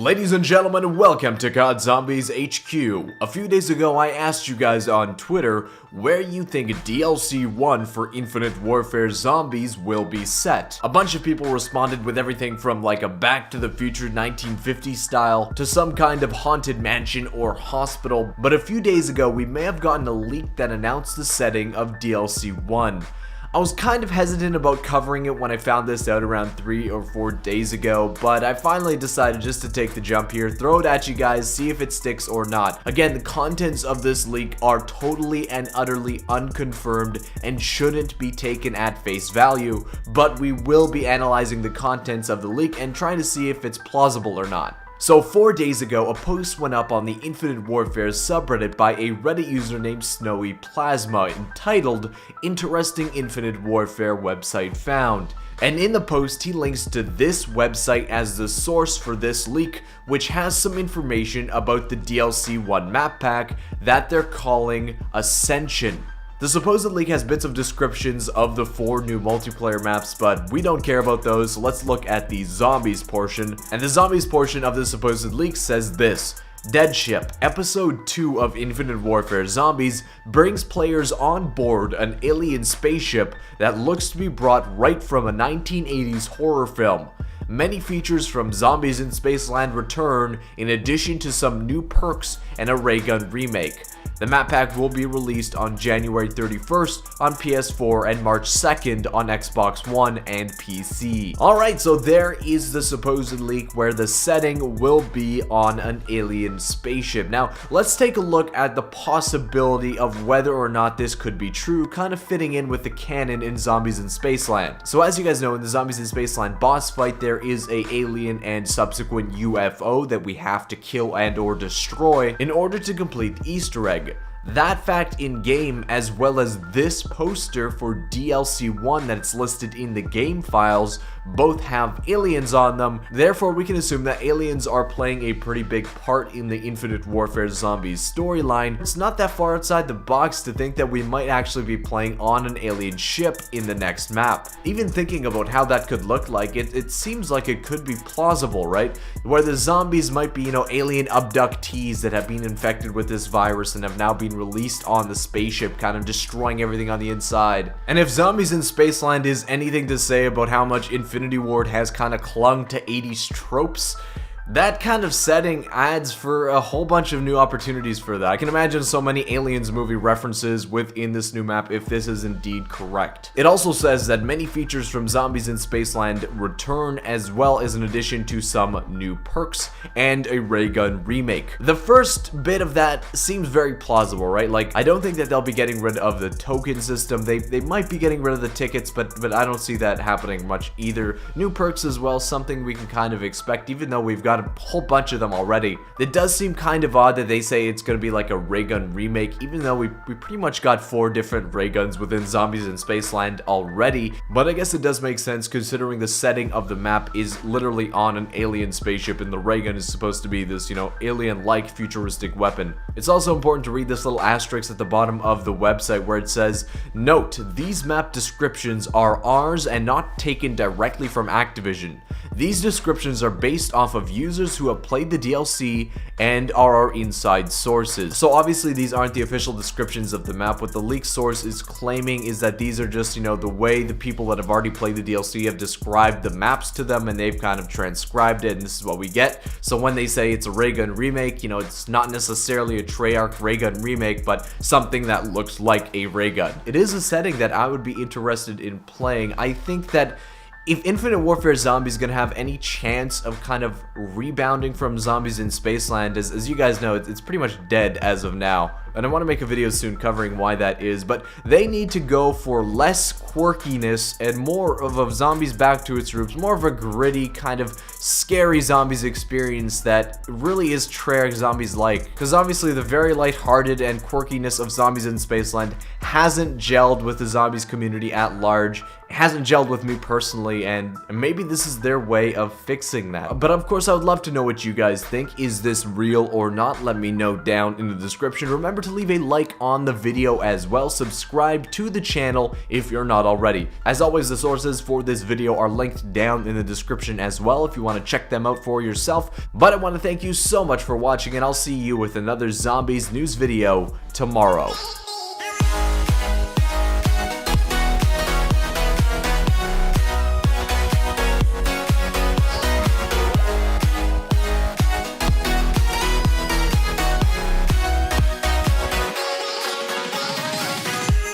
Ladies and gentlemen, welcome to COD Zombies HQ. A few days ago I asked you guys on Twitter where you think DLC 1 for Infinite Warfare Zombies will be set. A bunch of people responded with everything from like a Back to the Future 1950s style to some kind of haunted mansion or hospital, but a few days ago we may have gotten a leak that announced the setting of DLC 1. I was kind of hesitant about covering it when I found this out around 3 or 4 days ago, but I finally decided just to take the jump here, throw it at you guys, see if it sticks or not. Again, the contents of this leak are totally and utterly unconfirmed and shouldn't be taken at face value, but we will be analyzing the contents of the leak and trying to see if it's plausible or not. So 4 days ago, a post went up on the Infinite Warfare subreddit by a Reddit user named Snowy Plasma entitled Interesting Infinite Warfare Website Found. And in the post, he links to this website as the source for this leak, which has some information about the DLC 1 map pack that they're calling Ascension. The supposed leak has bits of descriptions of the 4 new multiplayer maps, but we don't care about those, so let's look at the zombies portion. And the zombies portion of the supposed leak says this: Dead Ship, Episode 2 of Infinite Warfare Zombies brings players on board an alien spaceship that looks to be brought right from a 1980s horror film. Many features from Zombies In Spaceland return, in addition to some new perks and a RayGun remake. The map pack will be released on January 31st on PS4 and March 2nd on Xbox One and PC. Alright, so there is the supposed leak where the setting will be on an alien spaceship. Now, let's take a look at the possibility of whether or not this could be true, kind of fitting in with the canon in Zombies In Spaceland. So as you guys know, in the Zombies In Spaceland boss fight, there is a alien and subsequent UFO that we have to kill and or destroy in order to complete the Easter egg. That fact in game, as well as this poster for DLC 1 that's listed in the game files, both have aliens on them. Therefore, we can assume that aliens are playing a pretty big part in the Infinite Warfare Zombies storyline. It's not that far outside the box to think that we might actually be playing on an alien ship in the next map. Even thinking about how that could look like, it seems like it could be plausible, right? Where the zombies might be, alien abductees that have been infected with this virus and have now been released on the spaceship, kind of destroying everything on the inside. And if Zombies In Spaceland is anything to say about how much Infinity Ward has kind of clung to 80s tropes, that kind of setting adds for a whole bunch of new opportunities for that. I can imagine so many Aliens movie references within this new map if this is indeed correct. It also says that many features from Zombies In Spaceland return, as well as in addition to some new perks and a RayGun remake. The first bit of that seems very plausible, right? Like, I don't think that they'll be getting rid of the token system. They might be getting rid of the tickets, but I don't see that happening much either. New perks as well, something we can kind of expect, even though we've got a whole bunch of them already. It does seem kind of odd that they say it's going to be like a RayGun remake, even though we pretty much got 4 different RayGuns within Zombies In Spaceland already, but I guess it does make sense considering the setting of the map is literally on an alien spaceship and the RayGun is supposed to be this, alien-like futuristic weapon. It's also important to read this little asterisk at the bottom of the website where it says, "Note, these map descriptions are ours and not taken directly from Activision. These descriptions are based off of users who have played the DLC and are our inside sources." So obviously these aren't the official descriptions of the map. What the leak source is claiming is that these are just, the way the people that have already played the DLC have described the maps to them and they've kind of transcribed it and this is what we get. So when they say it's a RayGun remake, it's not necessarily a Treyarch RayGun remake, but something that looks like a RayGun. It is a setting that I would be interested in playing. I think that if Infinite Warfare Zombies is going to have any chance of kind of rebounding from Zombies In Spaceland, as you guys know, it's pretty much dead as of now. And I want to make a video soon covering why that is, but they need to go for less quirkiness and more of a Zombies Back to its roots, more of a gritty kind of scary zombies experience that really is Treyarch Zombies like. Because obviously the very lighthearted and quirkiness of Zombies In Spaceland hasn't gelled with the zombies community at large. It hasn't gelled with me personally, and maybe this is their way of fixing that. But of course I would love to know what you guys think. Is this real or not? Let me know down in the description. Remember remember to leave a like on the video as well. Subscribe to the channel if you're not already. As always, the sources for this video are linked down in the description as well if you want to check them out for yourself. But I want to thank you so much for watching, and I'll see you with another Zombies news video tomorrow.